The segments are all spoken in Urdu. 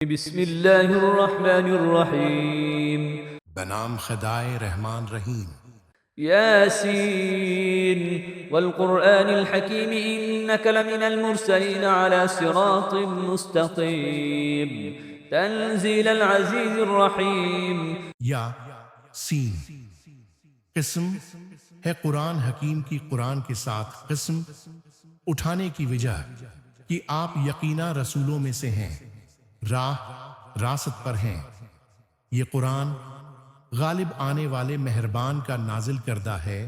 بسم اللہ الرحمن الرحیم بنام خدائے رحمان رحیم۔ یاسین والقرآن الحکیم انک لمن المرسلین على صراط مستقیم تنزیل العزیز الرحیم۔ یا سین، قسم ہے قرآن حکیم کی قرآن کے ساتھ قسم اٹھانے کی وجہ کہ آپ یقینا رسولوں میں سے ہیں، راست پر ہیں۔ یہ قرآن غالب آنے والے مہربان کا نازل کردہ ہے،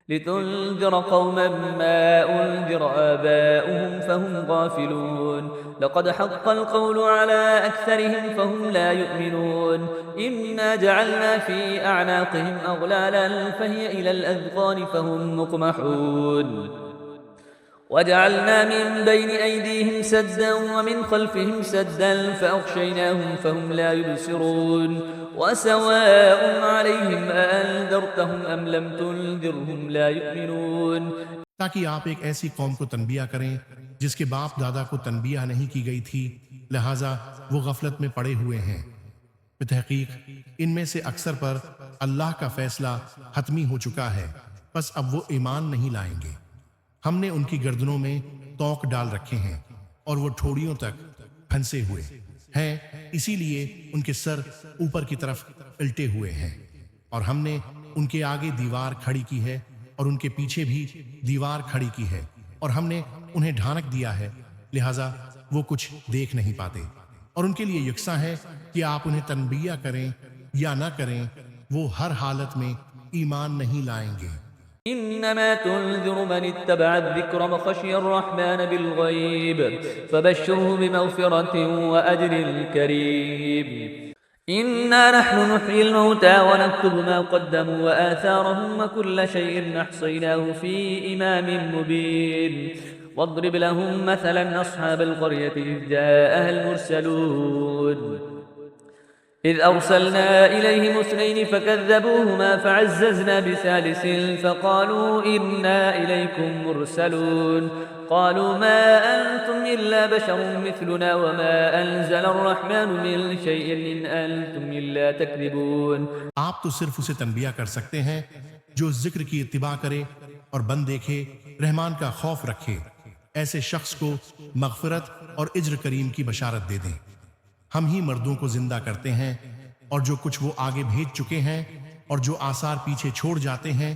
لتنذر قوما ما أنذر آباؤهم فهم غافلون لقد حق القول على أكثرهم فهم لا يؤمنون إنا جعلنا في أعناقهم أغلالا فهي إلى الأذقان فهم مقمحون وجعلنا من بين أيديهم سدا ومن خلفهم سدا فأغشيناهم فهم لا يبصرون وسواء عليهم أأنذرتهم أم لم تنذرهم لا يؤمنون۔ تاکہ آپ ایک ایسی قوم کو تنبیہ کریں جس کے باپ دادا کو تنبیہ نہیں کی گئی تھی، لہٰذا وہ غفلت میں پڑے ہوئے ہیں۔ بتحقیق ان میں سے اکثر پر اللہ کا فیصلہ حتمی ہو چکا ہے، پس اب وہ ایمان نہیں لائیں گے۔ ہم نے ان کی گردنوں میں توق ڈال رکھے ہیں اور وہ ٹھوڑیوں تک پھنسے ہوئے ہیں، اسی لیے ان کے سر اوپر کی طرف الٹے ہوئے ہیں، اور ہم نے ان کے آگے دیوار کھڑی کی ہے اور ان کے پیچھے بھی دیوار کھڑی کی ہے، اور ہم نے انہیں ڈھانک دیا ہے، لہٰذا وہ کچھ دیکھ نہیں پاتے، اور ان کے لیے یکساں ہے کہ آپ انہیں تنبیہ کریں یا نہ کریں، وہ ہر حالت میں ایمان نہیں لائیں گے۔ إنما تنذر من اتبع الذكر وخشي الرحمن بالغيب فبشره بمغفرة وأجر كريم۔ إنا نحن نحيي الموتى ونكتب ما قدموا وآثارهم وكل شيء أحصيناه في إمام مبين واضرب لهم مثلا أصحاب القرية إذ جاءها المرسلون إذ أرسلنا إليهم اثنين فكذبوهما فعززنا بثالث فقالوا إنا إليكم مرسلون قالوا ما أنتم إلا بشر مثلنا وما أنزل الرحمن من شيء إن أنتم إلا تكذبون۔ آپ تو صرف اسے تنبیہ کر سکتے ہیں جو ذکر کی اتباع کرے اور بند دیکھے، رحمان کا خوف رکھے، ایسے شخص کو مغفرت اور اجر کریم کی بشارت دے دیں۔ ہم ہی مردوں کو زندہ کرتے ہیں، اور جو کچھ وہ آگے بھیج چکے ہیں اور جو آثار پیچھے چھوڑ جاتے ہیں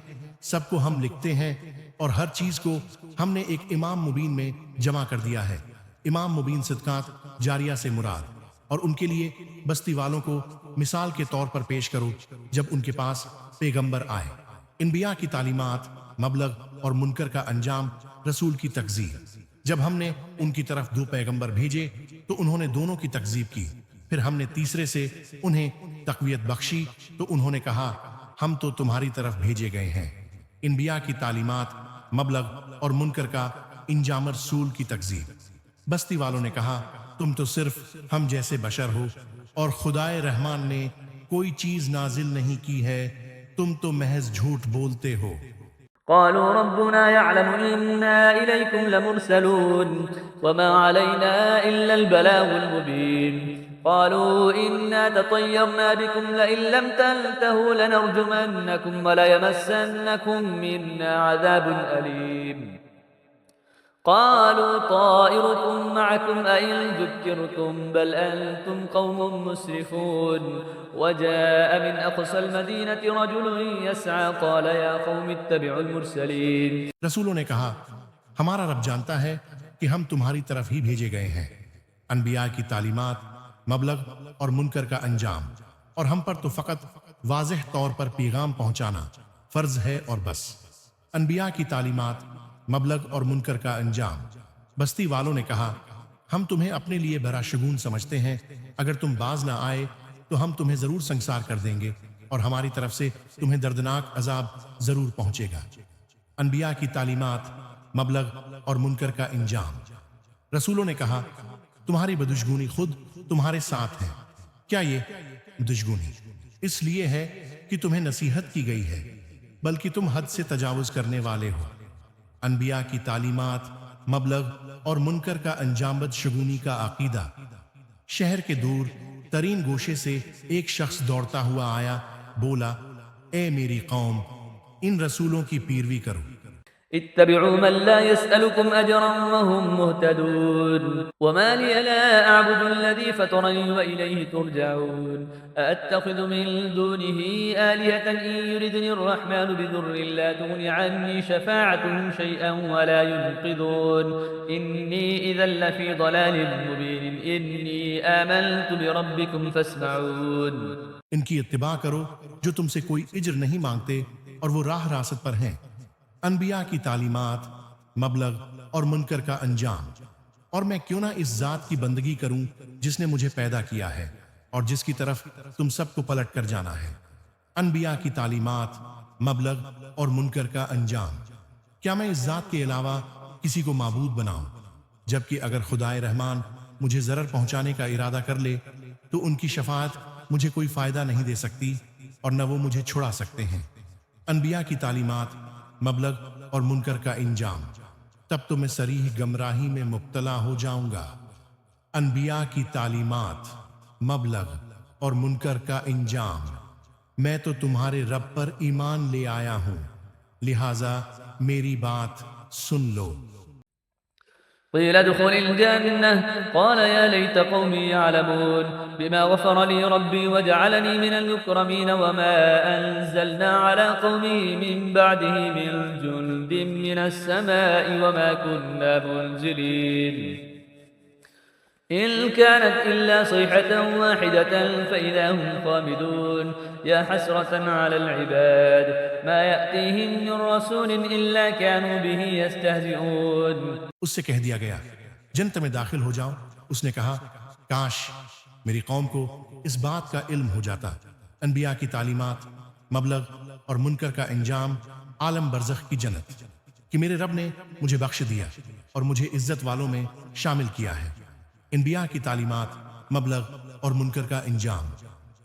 سب کو ہم لکھتے ہیں، اور ہر چیز کو ہم نے ایک امام مبین میں جمع کر دیا ہے۔ امام مبین صدقات جاریہ سے مراد، اور ان کے لیے بستی والوں کو مثال کے طور پر پیش کرو جب ان کے پاس پیغمبر آئے۔ انبیاء کی تعلیمات، مبلغ اور منکر کا انجام، رسول کی تکذیب۔ جب ہم نے ان کی طرف دو پیغمبر بھیجے تو انہوں نے دونوں کی تکذیب کی، پھر ہم نے تیسرے سے انہیں تقویت بخشی تو انہوں نے کہا ہم تو تمہاری طرف بھیجے گئے ہیں۔ انبیاء کی تعلیمات، مبلغ اور منکر کا انجام، رسول کی تکذیب۔ بستی والوں نے کہا تم تو صرف ہم جیسے بشر ہو، اور خدائے رحمان نے کوئی چیز نازل نہیں کی ہے، تم تو محض جھوٹ بولتے ہو۔ قالوا ربنا يعلم إنا إليكم لمرسلون وما علينا إلا البلاغ المبين قالوا إنا تطيرنا بكم لئن لم تنتهوا لنرجمنكم وليمسنكم منا عذاب أليم قالوا طائركم معكم أئن ذكرتم بل أنتم قوم مسرفون وجاء من أقصى المدينة رجل يسعى قال يا قوم اتبعوا المرسلين۔ رسولوں نے کہا ہمارا رب جانتا ہے کہ ہم تمہاری طرف ہی بھیجے گئے ہیں۔ انبیاء کی تعلیمات، مبلغ اور منکر کا انجام، اور ہم پر تو فقط واضح طور پر پیغام پہنچانا فرض ہے اور بس۔ انبیاء کی تعلیمات، مبلغ اور منکر کا انجام۔ بستی والوں نے کہا ہم تمہیں اپنے لیے بڑا شگون سمجھتے ہیں، اگر تم باز نہ آئے تو ہم تمہیں ضرور سنگسار کر دیں گے، اور ہماری طرف سے تمہیں دردناک عذاب ضرور پہنچے گا۔ انبیاء کی تعلیمات، مبلغ اور منکر کا انجام۔ رسولوں نے کہا تمہاری بدشگونی خود تمہارے ساتھ ہے۔ کیا یہ بدشگونی اس لیے ہے کہ تمہیں نصیحت کی گئی ہے، بلکہ تم حد سے تجاوز کرنے والے ہو۔ انبیاء کی تعلیمات، مبلغ اور منکر کا انجام بدشگونی کا عقیدہ، شہر کے دور ترین گوشے سے ایک شخص دوڑتا ہوا آیا، بولا، اے میری قوم، ان رسولوں کی پیروی کرو۔ اتبعوا من لا يسألكم أجرا وهم مهتدون وما لي لا أعبد الذي فطرني وإليه ترجعون أأتخذ من دونه آلهة إن يردني الرحمن بضر لا تغن عني شفاعتهم شيئا ولا ينقذون إني إذا لفي ضلال مبين إني آمنت بربكم فاسمعون۔ ان کی اتباع کرو جو تم سے کوئی اجر نہیں مانگتے اور وہ راہ راست پر ہیں۔ انبیاء کی تعلیمات، مبلغ اور منکر کا انجام، اور میں کیوں نہ اس ذات کی بندگی کروں جس نے مجھے پیدا کیا ہے اور جس کی طرف تم سب کو پلٹ کر جانا ہے۔ انبیاء کی تعلیمات، مبلغ اور منکر کا انجام، کیا میں اس ذات کے علاوہ کسی کو معبود بناؤں؟ جبکہ اگر خدائے رحمان مجھے ضرر پہنچانے کا ارادہ کر لے تو ان کی شفاعت مجھے کوئی فائدہ نہیں دے سکتی اور نہ وہ مجھے چھڑا سکتے ہیں۔ انبیاء کی تعلیمات، مبلغ اور منکر کا انجام، تب تو میں صریح گمراہی میں مبتلا ہو جاؤں گا۔ انبیاء کی تعلیمات، مبلغ اور منکر کا انجام، میں تو تمہارے رب پر ایمان لے آیا ہوں، لہٰذا میری بات سن لو۔ قيل ادخل الجنة قال يا ليت قومي يعلمون بما غفر لي ربي وجعلني من المكرمين وما أنزلنا على قومه من بعده من جند من السماء وما كنا منزلين إن كانت إلا صيحة واحدة فإذا هم خامدون يا حسرة على العباد ما يأتيهم من رسول إلا كانوا به يستهزئون۔ اس سے کہہ دیا گیا جنت میں داخل ہو جاؤ۔ اس نے کہا کاش میری قوم کو اس بات کا علم ہو جاتا۔ انبیاء کی تعلیمات، مبلغ اور منکر کا انجام، عالم برزخ کی جنت، کہ میرے رب نے مجھے بخش دیا اور مجھے عزت والوں میں شامل کیا ہے۔ انبیاء کی تعلیمات، مبلغ اور منکر کا انجام،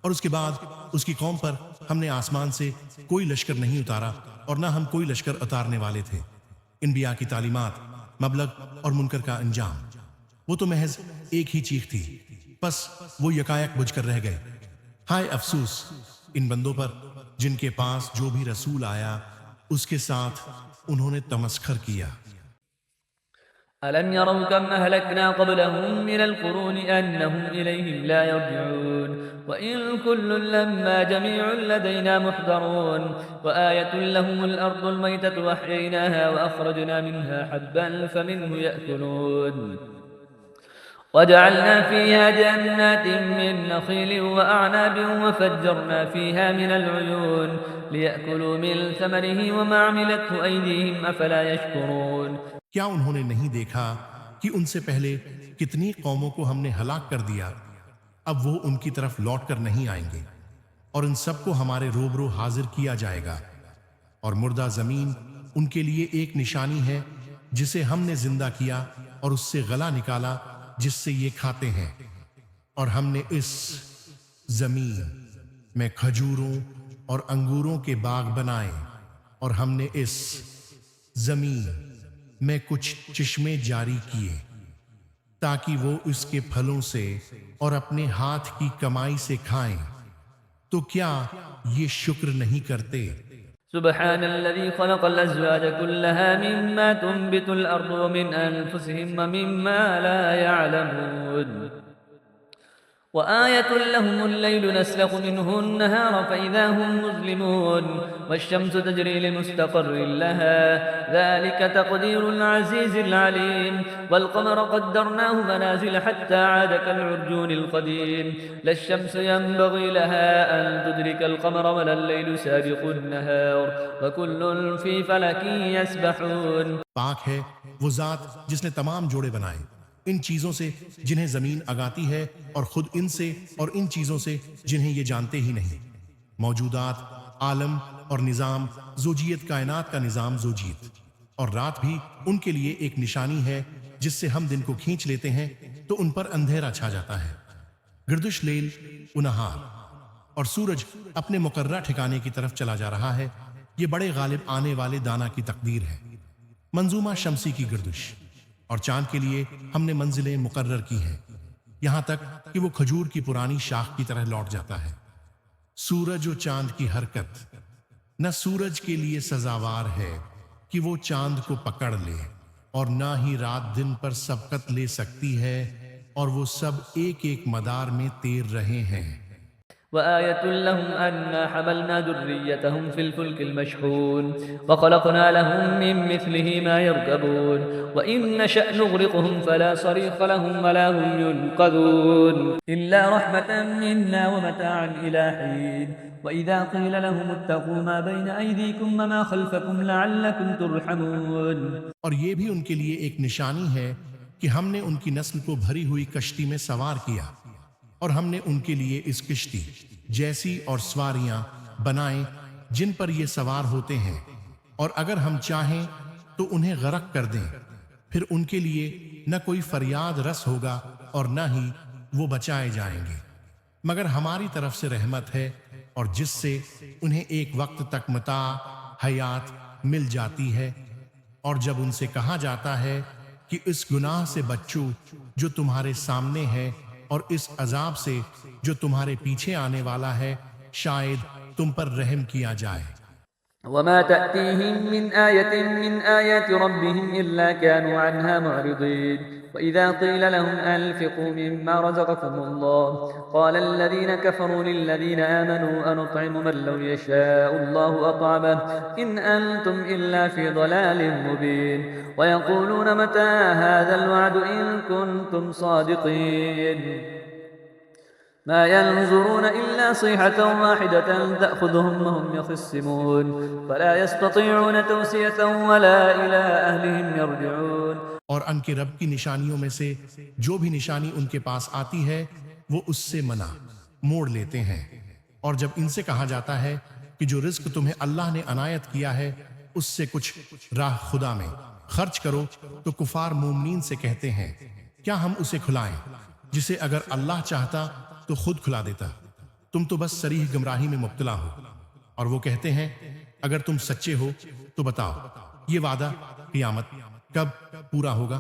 اور اس کے بعد اس کی قوم پر ہم نے آسمان سے کوئی لشکر نہیں اتارا اور نہ ہم کوئی لشکر اتارنے والے تھے۔ انبیاء کی تعلیمات، مبلغ اور منکر کا انجام، وہ تو محض ایک ہی چیخ تھی، بس وہ یکایک بجھ کر رہ گئے۔ ہائے افسوس ان بندوں پر جن کے پاس جو بھی رسول آیا اس کے ساتھ انہوں نے تمسخر کیا۔ ألم يروا كم أهلكنا قبلهم من القرون أنهم إليهم لا يرجعون وإن كل لما جميع لدينا محضرون وآية لهم الأرض الميتة وأحييناها وأخرجنا منها حبا فمنه يأكلون وجعلنا فيها جنات من نخيل وأعناب وفجرنا فيها من العيون ليأكلوا من ثمره وما عملته أيديهم أفلا يشكرون۔ کیا انہوں نے نہیں دیکھا کہ ان سے پہلے کتنی قوموں کو ہم نے ہلاک کر دیا؟ اب وہ ان کی طرف لوٹ کر نہیں آئیں گے، اور ان سب کو ہمارے روبرو حاضر کیا جائے گا۔ اور مردہ زمین ان کے لیے ایک نشانی ہے جسے ہم نے زندہ کیا اور اس سے غلہ نکالا جس سے یہ کھاتے ہیں۔ اور ہم نے اس زمین میں کھجوروں اور انگوروں کے باغ بنائے، اور ہم نے اس زمین میں کچھ چشمے جاری کیے تاکہ وہ اس کے پھلوں سے اور اپنے ہاتھ کی کمائی سے کھائیں، تو کیا یہ شکر نہیں کرتے؟ سبحان الذي خلق الأزواج كلها مما تنبت الأرض ومن أنفسهم ومما لا يعلمون وآية لهم الليل نسلخ منه النهار فإذا هم مظلمون والشمس تجري لمستقر لها ذلك تقدير العزيز العليم والقمر قدرناه منازل حتى عاد كالعرجون القديم لا الشمس ينبغي لها أن تدرك القمر ولا الليل سابق النهار وكل في فلك يسبحون۔ پاک ہے وہ ذات جس نے تمام جوڑے بنائے، ان چیزوں سے جنہیں زمین اگاتی ہے اور خود ان سے اور ان چیزوں سے جنہیں یہ جانتے ہی نہیں۔ موجودات، عالم اور نظام زوجیت، کائنات کا نظام زوجیت، اور رات بھی ان کے لیے ایک نشانی ہے جس سے ہم دن کو کھینچ لیتے ہیں تو ان پر اندھیرا چھا جاتا ہے۔ گردش لیل و نہار، اور سورج اپنے مقررہ ٹھکانے کی طرف چلا جا رہا ہے۔ یہ بڑے غالب آنے والے دانا کی تقدیر ہے۔ منظومہ شمسی کی گردش، اور چاند کے لیے ہم نے منزلیں مقرر کی ہیں۔ یہاں تک کہ وہ کھجور کی پرانی شاخ کی طرح لوٹ جاتا ہے۔ سورج و چاند کی حرکت، نہ سورج کے لیے سزاوار ہے کہ وہ چاند کو پکڑ لے، اور نہ ہی رات دن پر سبقت لے سکتی ہے، اور وہ سب ایک ایک مدار میں تیر رہے ہیں۔ وآية لهم أنا حملنا ذريتهم في الفلك المشحون وخلقنا لهم من مثله ما يركبون وإن نشأ نغرقهم فلا صريخ لهم ولا هم ينقذون إلا رحمة منا ومتاعا إلى حين وإذا قيل لهم اتقوا ما بين أيديكم وما خلفكم لعلكم ترحمون۔ اور یہ بھی ان کے لیے ایک نشانی ہے کہ ہم نے ان کی نسل کو بھری ہوئی کشتی میں سوار کیا، اور ہم نے ان کے لیے اس کشتی جیسی اور سواریاں بنائیں جن پر یہ سوار ہوتے ہیں، اور اگر ہم چاہیں تو انہیں غرق کر دیں، پھر ان کے لیے نہ کوئی فریاد رس ہوگا اور نہ ہی وہ بچائے جائیں گے، مگر ہماری طرف سے رحمت ہے، اور جس سے انہیں ایک وقت تک متاع حیات مل جاتی ہے۔ اور جب ان سے کہا جاتا ہے کہ اس گناہ سے بچو جو تمہارے سامنے ہے، اور اس عذاب سے جو تمہارے پیچھے آنے والا ہے، شاید تم پر رحم کیا جائے۔ وما تأتيهم من آية من آيات ربهم إلا كانوا عنها معرضين وإذا قيل لهم أنفقوا مما رزقكم الله قال الذين كفروا للذين آمنوا أنطعم من لو يشاء الله أطعمه إن أنتم إلا في ضلال مبين ويقولون متى هذا الوعد إن كنتم صادقين ما ينظرون إلا صيحة واحدة تأخذهم وهم يخصمون فلا يستطيعون توصية ولا إلى أهلهم يرجعون۔ اور ان کے رب کی نشانیوں میں سے جو بھی نشانی ان کے پاس آتی ہے وہ اس سے منع موڑ لیتے ہیں، اور جب ان سے کہا جاتا ہے کہ جو رزق تمہیں اللہ نے عنایت کیا ہے اس سے کچھ راہ خدا میں خرچ کرو، تو کفار مومنین سے کہتے ہیں کیا ہم اسے کھلائیں جسے اگر اللہ چاہتا تو خود کھلا دیتا، تم تو بس صریح گمراہی میں مبتلا ہو۔ اور وہ کہتے ہیں اگر تم سچے ہو تو بتاؤ یہ وعدہ قیامت کب پورا ہوگا؟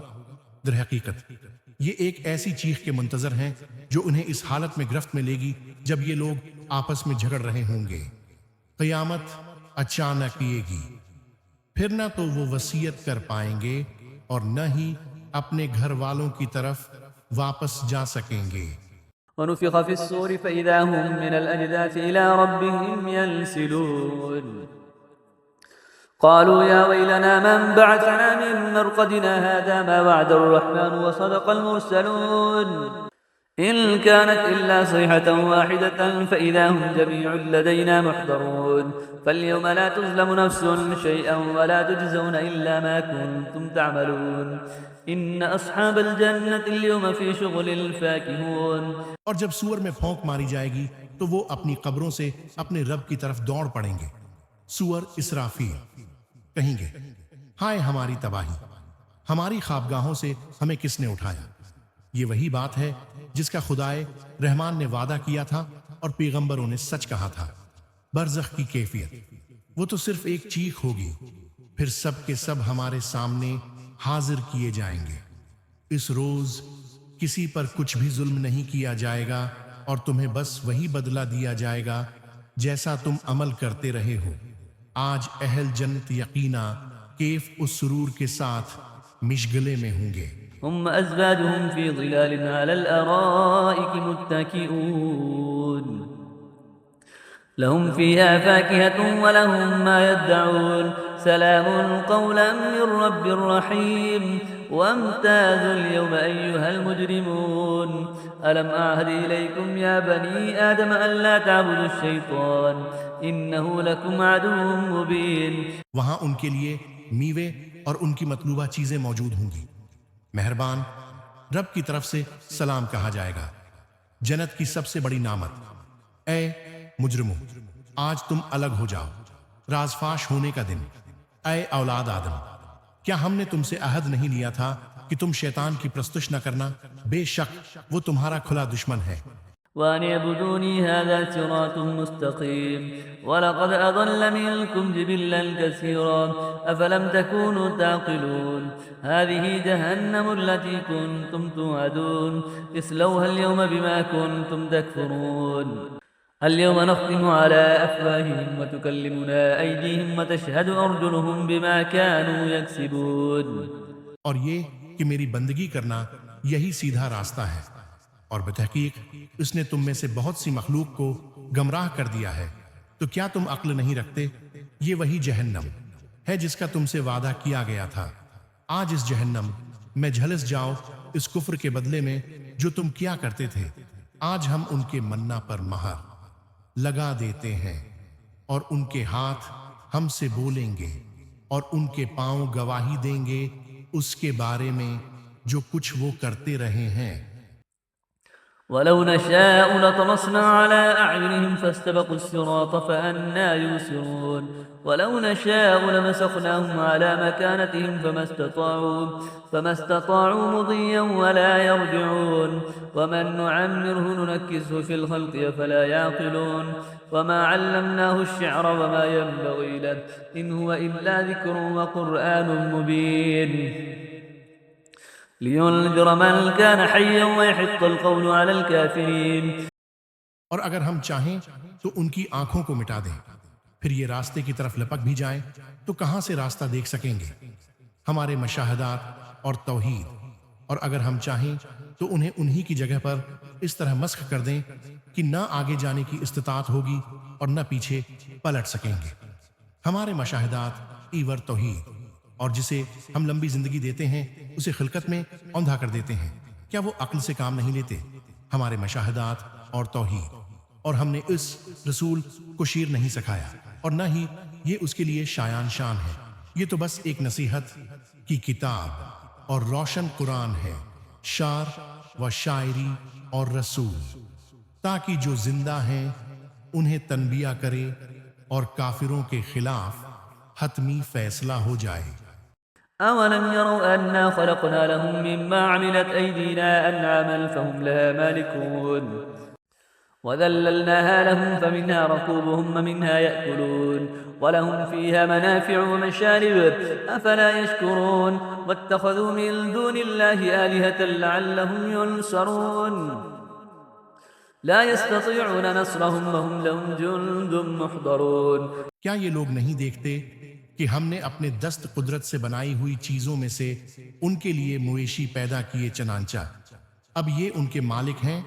در حقیقت یہ ایک ایسی چیخ کے منتظر ہیں جو انہیں اس حالت میں گرفت میں لے گی جب یہ لوگ آپس میں جھگڑ رہے ہوں گے۔ قیامت اچانک آئے گی، پھر نہ تو وہ وصیت کر پائیں گے اور نہ ہی اپنے گھر والوں کی طرف واپس جا سکیں گے۔ ونفخ في الصور فإذا هم من الأجداث إلى ربهم ينسلون قالوا يا ويلنا من بعثنا من مرقدنا هذا ما وعد الرحمن وصدق المرسلون إن كانت إلا صيحة واحدة فإذا هم جميع لدينا محضرون فاليوم لا تظلم نفس شيئا ولا تجزون إلا ما كنتم تعملون إن أصحاب الجنة اليوم في شغل فاكهون۔ اور جب سور میں پھونک ماری جائے گی تو وہ اپنی قبروں سے اپنے رب کی طرف دوڑ پڑیں گے۔ سور اسرافیل کہیں گے ہائے ہماری تباہی، ہماری خوابگاہوں سے ہمیں کس نے اٹھایا۔ یہ وہی بات ہے جس کا خدائے رحمان نے وعدہ کیا تھا اور پیغمبروں نے سچ کہا تھا۔ برزخ کی کیفیت، وہ تو صرف ایک چیخ ہوگی، پھر سب کے سب ہمارے سامنے حاضر کیے جائیں گے۔ اس روز کسی پر کچھ بھی ظلم نہیں کیا جائے گا، اور تمہیں بس وہی بدلہ دیا جائے گا جیسا تم عمل کرتے رہے ہو۔ آج اہل جنت یقینا کیف و سرور کے ساتھ مشغلے میں ہوں گے۔ هم أزواجهم في ظلال على الأرائك متكئون لهم فيها فاكهة ولهم ما يدعون سلام قولا من رب رحيم وامتازوا اليوم أيها المجرمون ألم أعهد إليكم يا بني آدم أن لا تعبدوا الشيطان إنه لكم عدو مبين۔ وہاں ان کے لیے میوے اور ان کی مطلوبہ چیزیں موجود ہوں گی۔ مہربان رب کی طرف سے سلام کہا جائے گا۔ جنت کی سب سے بڑی نعمت، اے مجرموں آج تم الگ ہو جاؤ، راز فاش ہونے کا دن۔ اے اولاد آدم، کیا ہم نے تم سے عہد نہیں لیا تھا کہ تم شیطان کی پرستش نہ کرنا؟ بے شک وہ تمہارا کھلا دشمن ہے۔ وأن اعبدوني هذا صراط مستقيم ولقد أضل منكم جبلا كثيرا أفلم تكونوا تعقلون هذه جهنم التي كنتم توعدون اصلوها اليوم بما كنتم تكفرون اليوم نختم على أفواههم وتكلمنا أيديهم وتشهد أرجلهم بما كانوا يكسبون. اور یہ کہ میری بندگی کرنا یہی سیدھا راستہ ہے، اور بتحقیق اس نے تم میں سے بہت سی مخلوق کو گمراہ کر دیا ہے، تو کیا تم عقل نہیں رکھتے؟ یہ وہی جہنم ہے جس کا تم سے وعدہ کیا گیا تھا۔ آج اس جہنم میں جھلس جاؤ اس کفر کے بدلے میں جو تم کیا کرتے تھے۔ آج ہم ان کے منا پر مہر لگا دیتے ہیں، اور ان کے ہاتھ ہم سے بولیں گے، اور ان کے پاؤں گواہی دیں گے اس کے بارے میں جو کچھ وہ کرتے رہے ہیں۔ ولو نشاء لطمسنا على أعينهم فاستبقوا الصراط فأنى يبصرون ولو نشاء لمسخناهم على مكانتهم فما استطاعوا مضيا ولا يرجعون ومن نعمره ننكسه في الخلق أفلا يعقلون وما علمناه الشعر وما ينبغي له إن هو إلا ذكر وقرآن مبين لينذر من كان حيا ويحق القول على الكافرين. اور اگر ہم چاہیں تو ان کی آنکھوں کو مٹا دیں، پھر یہ راستے کی طرف لپک بھی جائیں تو کہاں سے راستہ دیکھ سکیں گے؟ ہمارے مشاہدات اور توحید. اور اگر ہم چاہیں تو انہیں انہی کی جگہ پر اس طرح مسخ کر دیں کہ نہ آگے جانے کی استطاعت ہوگی اور نہ پیچھے پلٹ سکیں گے. ہمارے مشاہدات ایور توحید، اور جسے ہم لمبی زندگی دیتے ہیں اسے خلقت میں اوندھا کر دیتے ہیں. کیا وہ عقل سے کام نہیں لیتے؟ ہمارے مشاہدات اور توحید، اور ہم نے اس رسول کو شیر نہیں سکھایا، اور نہ ہی یہ اس کے لیے شایان شان ہے. یہ تو بس ایک نصیحت کی کتاب اور روشن قرآن ہے، شعر و شاعری اور رسول، تاکہ جو زندہ ہیں انہیں تنبیہ کرے اور کافروں کے خلاف حتمی فیصلہ ہو جائے. أولم يروا أنا خلقنا لهم مما عملت أيدينا أنعاما فهم لها مالكون وذللناها لهم فمنها ركوبهم ومنها يأكلون ولهم فيها منافع ومشارب أفلا يشكرون واتخذوا من دون الله آلهة لعلهم ينصرون لا يستطيعون نصرهم وهم لهم جند محضرون. کیا یہ لوگ نہیں دیکھتے کہ ہم نے اپنے دست قدرت سے بنائی ہوئی چیزوں میں سے ان کے لیے مویشی پیدا کیے، چنانچہ اب یہ ان کے مالک ہیں،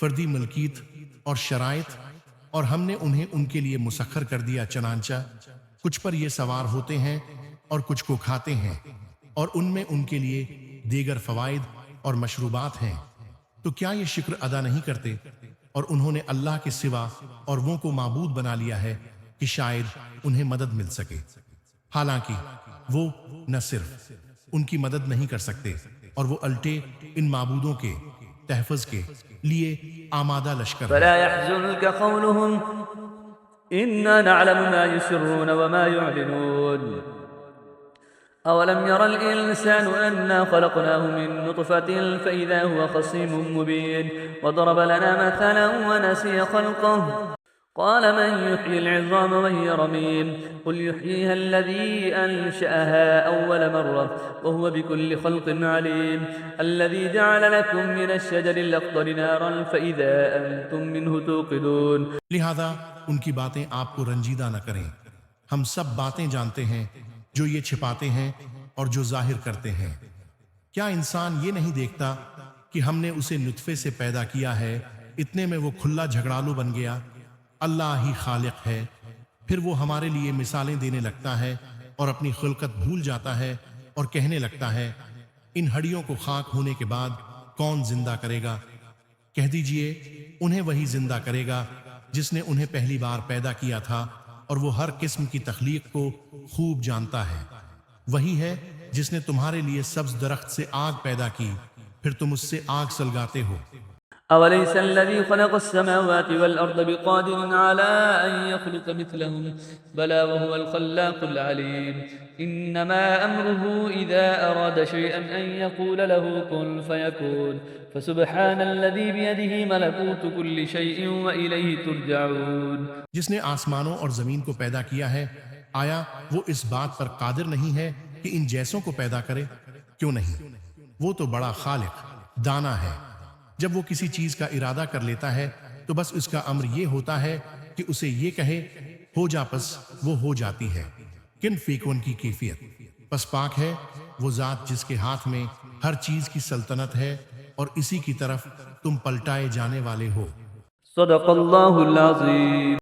فردی ملکیت اور شرائط، اور ہم نے انہیں ان کے لیے مسخر کر دیا، چنانچہ کچھ پر یہ سوار ہوتے ہیں اور کچھ کو کھاتے ہیں، اور ان میں ان کے لیے دیگر فوائد اور مشروبات ہیں. تو کیا یہ شکر ادا نہیں کرتے؟ اور انہوں نے اللہ کے سوا اور وہ کو معبود بنا لیا ہے کہ شاید انہیں مدد مل سکے، حالانکہ وہ نہ صرف ان کی مدد نہیں کر سکتے، اور وہ الٹے ان معبودوں کے تحفظ کے لیے آمادہ لشکر. فلا يحزنك قولهم إنا نعلم ما يسرون وما يعلنون أولم ير الإنسان أنا خلقناه من نطفة فإذا هو خصيم مبين وضرب لنا مثلا ونسي خلقه قال من يحيي العظام وهي رميم قل يحييها الذي أنشأها أول مرة وهو بكل خلق عليم الذي جعل لكم من الشجر الأخضر نارا فإذا أنتم منه توقدون. لہذا ان کی باتیں آپ کو رنجیدہ نہ کریں، ہم سب باتیں جانتے ہیں جو یہ چھپاتے ہیں اور جو ظاہر کرتے ہیں. کیا انسان یہ نہیں دیکھتا کہ ہم نے اسے نطفے سے پیدا کیا ہے، اتنے میں وہ کھلا جھگڑالو بن گیا؟ اللہ ہی خالق ہے. پھر وہ ہمارے لیے مثالیں دینے لگتا ہے اور اپنی خلقت بھول جاتا ہے اور کہنے لگتا ہے ان ہڈیوں کو خاک ہونے کے بعد کون زندہ کرے گا؟ کہہ دیجئے انہیں وہی زندہ کرے گا جس نے انہیں پہلی بار پیدا کیا تھا، اور وہ ہر قسم کی تخلیق کو خوب جانتا ہے. وہی ہے جس نے تمہارے لیے سبز درخت سے آگ پیدا کی، پھر تم اس سے آگ سلگاتے ہو. أوليس الذي خلق السماوات والأرض بقادر على أن يخلق مثلهم بلى وهو الخلاق العليم إنما أمره إذا أراد شيئا أن يقول له كن فيكون فسبحان الذي بيده ملكوت كل شيء وإليه ترجعون جس نے آسمانوں اور زمین کو پیدا کیا ہے، آیا وہ اس بات پر قادر نہیں ہے کہ ان جیسوں کو پیدا کرے؟ کیوں نہیں؟ وہ تو بڑا خالق دانا ہے۔ جب وہ کسی چیز کا ارادہ کر لیتا ہے تو بس اس کا امر یہ ہوتا ہے کہ اسے یہ کہے ہو جا، پس وہ ہو جاتی ہے۔ کن فیکون کی کیفیت، پس پاک ہے وہ ذات جس کے ہاتھ میں ہر چیز کی سلطنت ہے اور اسی کی طرف تم پلٹائے جانے والے ہو۔ صدق اللہ العظیم۔